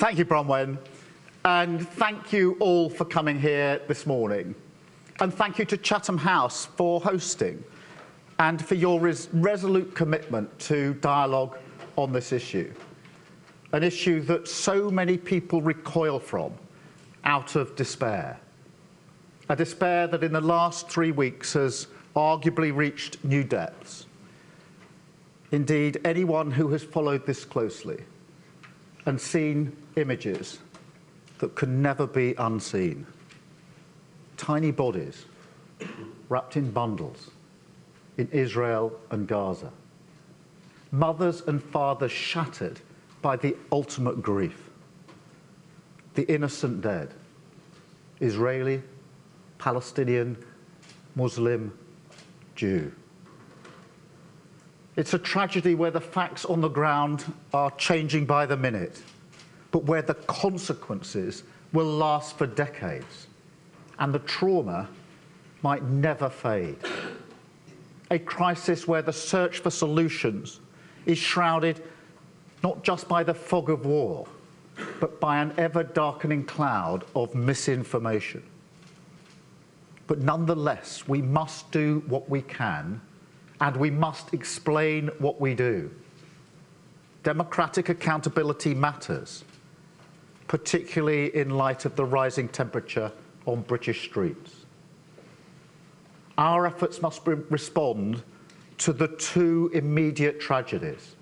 Thank you, Bronwen, and thank you all for coming here this morning. And thank you to Chatham House for hosting and for your resolute commitment to dialogue on this issue, an issue that so many people recoil from out of despair, a despair that in the last 3 weeks has arguably reached new depths. Indeed, anyone who has followed this closely and seen images that can never be unseen, tiny bodies wrapped in bundles in Israel and Gaza, mothers and fathers shattered by the ultimate grief, the innocent dead, Israeli, Palestinian, Muslim, Jew. It's a tragedy where the facts on the ground are changing by the minute, but where the consequences will last for decades and the trauma might never fade. A crisis where the search for solutions is shrouded not just by the fog of war, but by an ever-darkening cloud of misinformation. But nonetheless, we must do what we can, and we must explain what we do. Democratic accountability matters, particularly in light of the rising temperature on British streets. Our efforts must respond to the two immediate tragedies.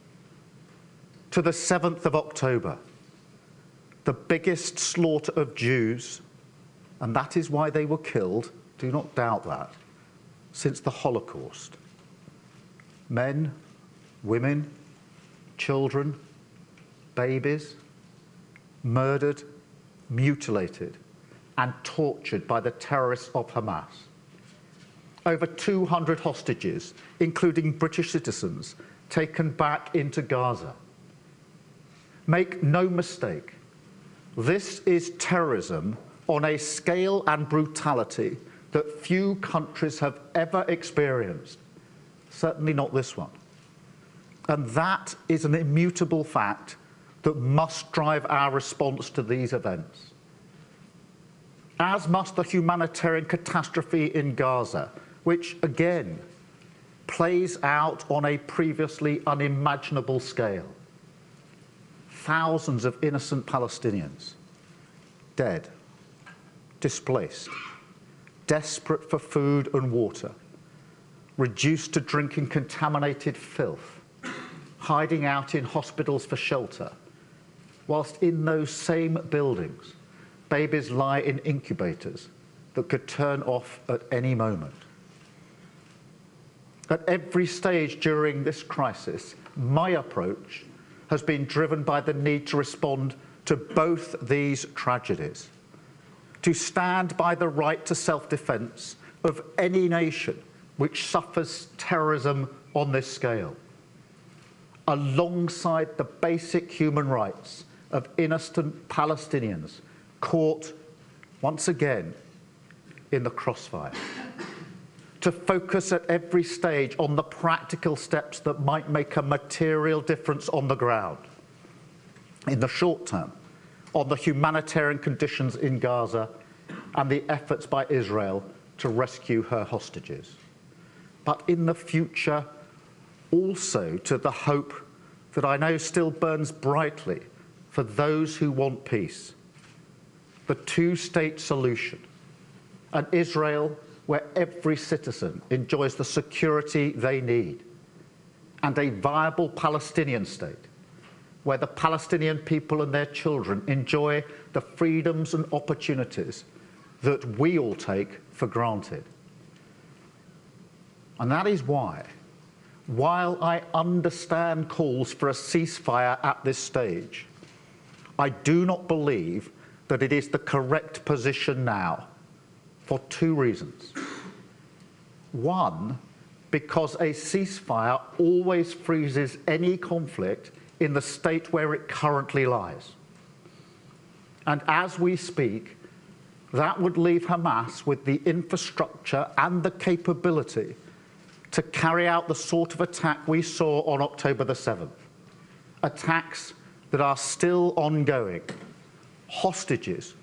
To the 7th of October, the biggest slaughter of Jews, and that is why they were killed, do not doubt that, since the Holocaust. Men, women, children, babies, murdered, mutilated, and tortured by the terrorists of Hamas. Over 200 hostages, including British citizens, taken back into Gaza. Make no mistake, this is terrorism on a scale and brutality that few countries have ever experienced, certainly not this one. And that is an immutable fact that must drive our response to these events. As must the humanitarian catastrophe in Gaza, which again plays out on a previously unimaginable scale. Thousands of innocent Palestinians dead, displaced, desperate for food and water, reduced to drinking contaminated filth, hiding out in hospitals for shelter, whilst in those same buildings, babies lie in incubators that could turn off at any moment. At every stage during this crisis, my approach has been driven by the need to respond to both these tragedies, to stand by the right to self-defense of any nation which suffers terrorism on this scale, alongside the basic human rights of innocent Palestinians caught once again in the crossfire. To focus at every stage on the practical steps that might make a material difference on the ground. In the short term, on the humanitarian conditions in Gaza and the efforts by Israel to rescue her hostages. But in the future, also to the hope that I know still burns brightly for those who want peace. The two-state solution, an Israel where every citizen enjoys the security they need, and a viable Palestinian state where the Palestinian people and their children enjoy the freedoms and opportunities that we all take for granted. And that is why, while I understand calls for a ceasefire at this stage, I do not believe that it is the correct position now, for two reasons. One, because a ceasefire always freezes any conflict in the state where it currently lies. And as we speak, that would leave Hamas with the infrastructure and the capability to carry out the sort of attack we saw on October the 7th. Attacks that are still ongoing hostages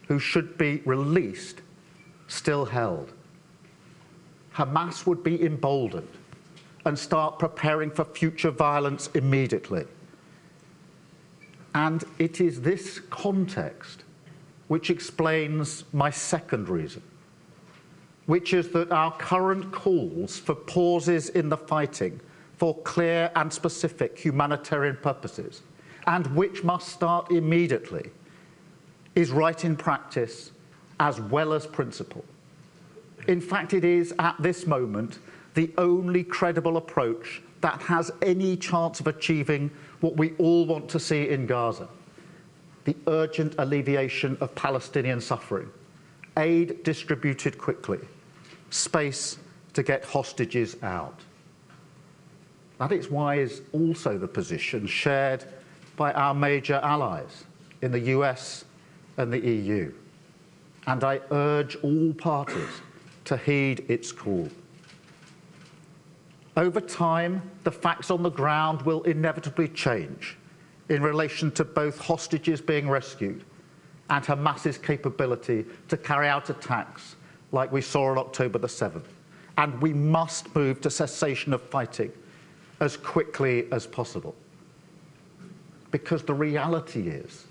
who should be released still held. Hamas would be emboldened and start preparing for future violence immediately. And it is this context which explains my second reason, which is that our current calls for pauses in the fighting for clear and specific humanitarian purposes, and which must start immediately, is right in practice as well as principle. In fact, it is, at this moment, the only credible approach that has any chance of achieving what we all want to see in Gaza: the urgent alleviation of Palestinian suffering, aid distributed quickly, space to get hostages out. That is why is also the position shared by our major allies in the US and the EU. And I urge all parties to heed its call. Over time, the facts on the ground will inevitably change in relation to both hostages being rescued and Hamas's capability to carry out attacks like we saw on October the 7th. And we must move to cessation of fighting as quickly as possible. Because the reality is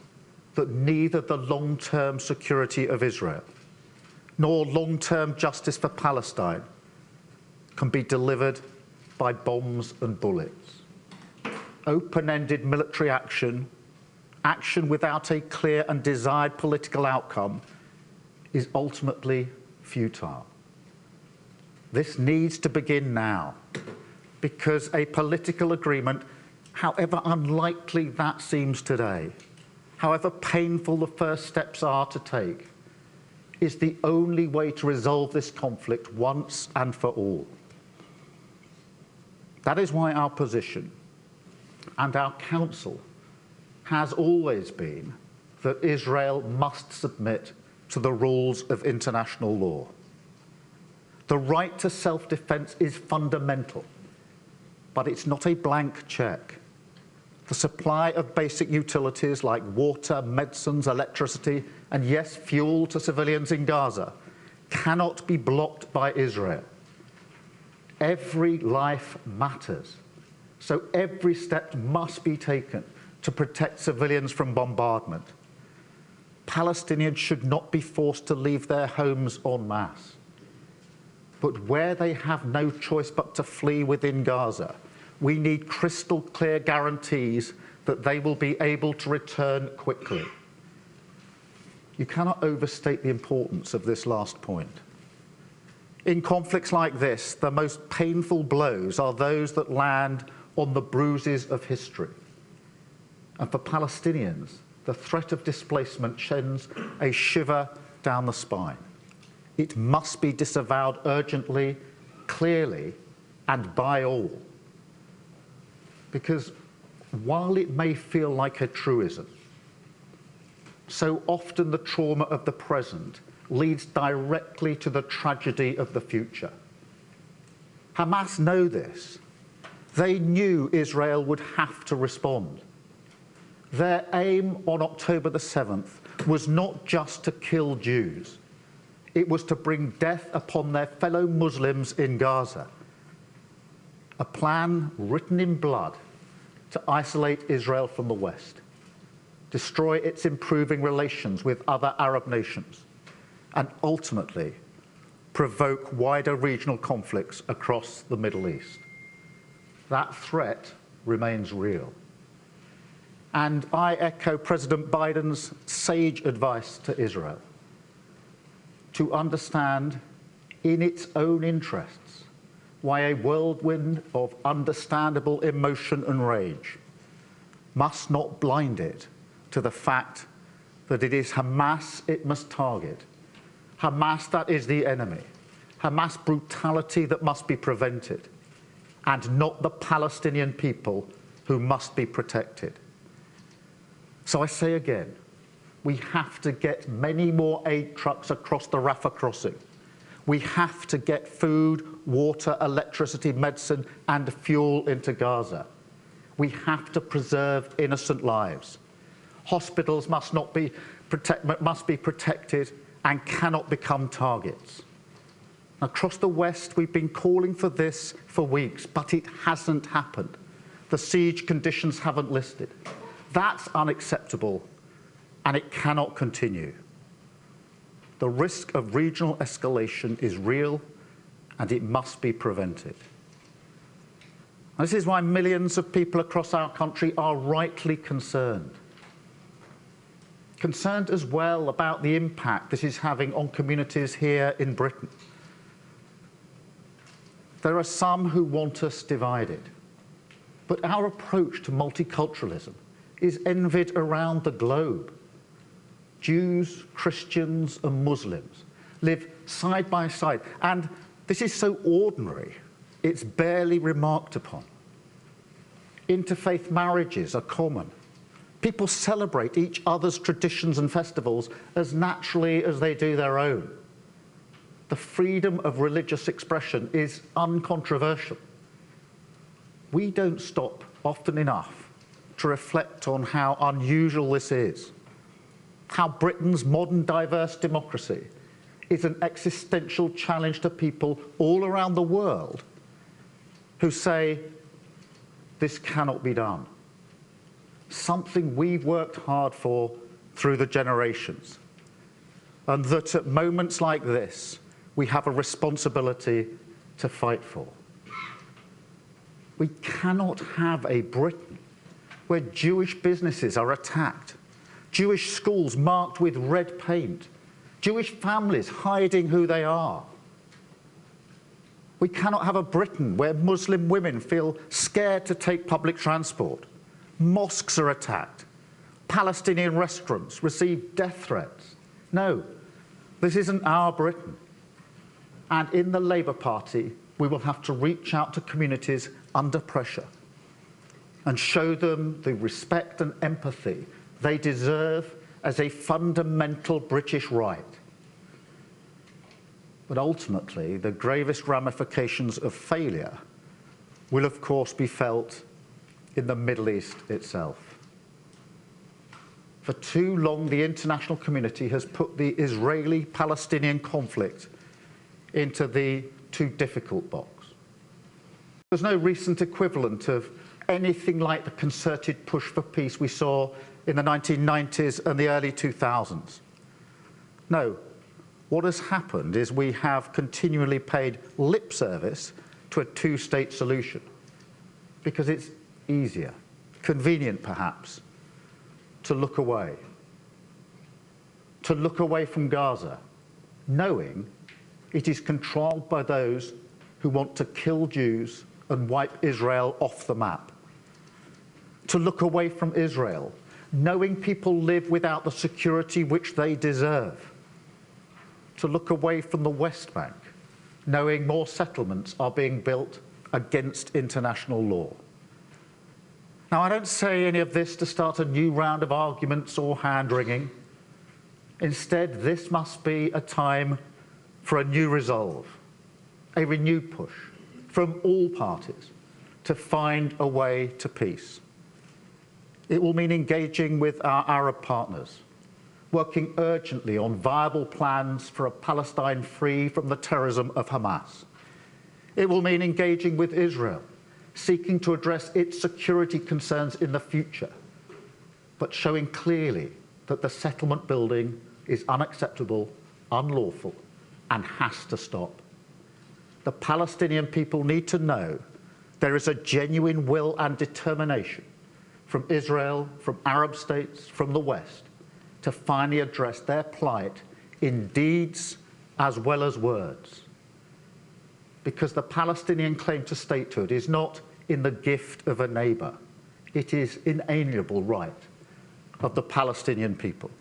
that neither the long-term security of Israel nor long-term justice for Palestine can be delivered by bombs and bullets. Open-ended military action, action without a clear and desired political outcome, is ultimately futile. This needs to begin now, because a political agreement, however unlikely that seems today, however painful the first steps are to take, is the only way to resolve this conflict once and for all. That is why our position and our counsel has always been that Israel must submit to the rules of international law. The right to self-defense is fundamental, but it's not a blank check. The supply of basic utilities like water, medicines, electricity, and yes, fuel to civilians in Gaza cannot be blocked by Israel. Every life matters, so every step must be taken to protect civilians from bombardment. Palestinians should not be forced to leave their homes en masse. But where they have no choice but to flee within Gaza, we need crystal clear guarantees that they will be able to return quickly. You cannot overstate the importance of this last point. In conflicts like this, the most painful blows are those that land on the bruises of history. And for Palestinians, the threat of displacement sends a shiver down the spine. It must be disavowed urgently, clearly, and by all. Because while it may feel like a truism, so often the trauma of the present leads directly to the tragedy of the future. Hamas know this. They knew Israel would have to respond. Their aim on October the 7th was not just to kill Jews. It was to bring death upon their fellow Muslims in Gaza. A plan written in blood to isolate Israel from the West, destroy its improving relations with other Arab nations, and ultimately provoke wider regional conflicts across the Middle East. That threat remains real. And I echo President Biden's sage advice to Israel to understand in its own interests why a whirlwind of understandable emotion and rage must not blind it to the fact that it is Hamas it must target. Hamas that is the enemy. Hamas brutality that must be prevented, and not the Palestinian people who must be protected. So I say again, we have to get many more aid trucks across the Rafah crossing. We have to get food, water, electricity, medicine, and fuel into Gaza. We have to preserve innocent lives. Hospitals must not be must be protected and cannot become targets. Across the West, we've been calling for this for weeks, but it hasn't happened. The siege conditions haven't lifted. That's unacceptable, and it cannot continue. The risk of regional escalation is real, and it must be prevented. And this is why millions of people across our country are rightly concerned. Concerned as well about the impact this is having on communities here in Britain. There are some who want us divided, but our approach to multiculturalism is envied around the globe. Jews, Christians, and Muslims live side by side, and this is so ordinary, it's barely remarked upon. Interfaith marriages are common. People celebrate each other's traditions and festivals as naturally as they do their own. The freedom of religious expression is uncontroversial. We don't stop often enough to reflect on how unusual this is, how Britain's modern diverse democracy is an existential challenge to people all around the world who say, this cannot be done. Something we've worked hard for through the generations, and that at moments like this, we have a responsibility to fight for. We cannot have a Britain where Jewish businesses are attacked, Jewish schools marked with red paint, Jewish families hiding who they are. We cannot have a Britain where Muslim women feel scared to take public transport, mosques are attacked, Palestinian restaurants receive death threats. No, this isn't our Britain. And in the Labour Party, we will have to reach out to communities under pressure and show them the respect and empathy they deserve as a fundamental British right. But ultimately, the gravest ramifications of failure will, of course, be felt in the Middle East itself. For too long, the international community has put the Israeli-Palestinian conflict into the too difficult box. There's no recent equivalent of anything like the concerted push for peace we saw in the 1990s and the early 2000s. No, what has happened is we have continually paid lip service to a two-state solution because it's easier, convenient perhaps, to look away from Gaza, knowing it is controlled by those who want to kill Jews and wipe Israel off the map. To look away from Israel, knowing people live without the security which they deserve. To look away from the West Bank, knowing more settlements are being built against international law. Now, I don't say any of this to start a new round of arguments or hand-wringing. Instead, this must be a time for a new resolve, a renewed push from all parties to find a way to peace. It will mean engaging with our Arab partners, working urgently on viable plans for a Palestine free from the terrorism of Hamas. It will mean engaging with Israel, seeking to address its security concerns in the future, but showing clearly that the settlement building is unacceptable, unlawful, and has to stop. The Palestinian people need to know there is a genuine will and determination from Israel, from Arab states, from the West, to finally address their plight in deeds as well as words. Because the Palestinian claim to statehood is not in the gift of a neighbour. It is inalienable right of the Palestinian people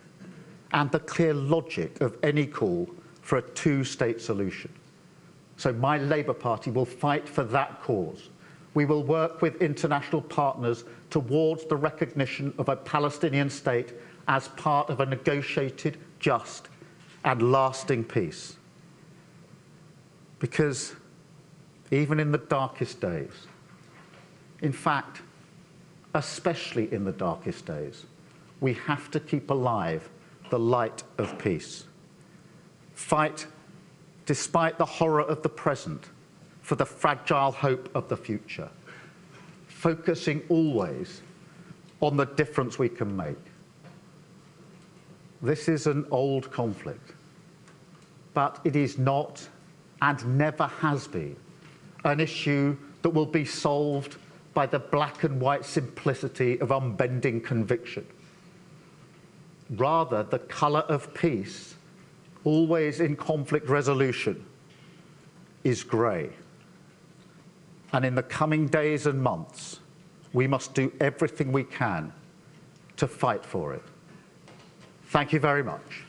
and the clear logic of any call for a two-state solution. So my Labour Party will fight for that cause. We will work with international partners towards the recognition of a Palestinian state as part of a negotiated, just and lasting peace. Because even in the darkest days, in fact, especially in the darkest days, we have to keep alive the light of peace. Fight, despite the horror of the present, for the fragile hope of the future, focusing always on the difference we can make. This is an old conflict, but it is not, and never has been, an issue that will be solved by the black and white simplicity of unbending conviction. Rather, the colour of peace, always in conflict resolution, is grey. And in the coming days and months, we must do everything we can to fight for it. Thank you very much.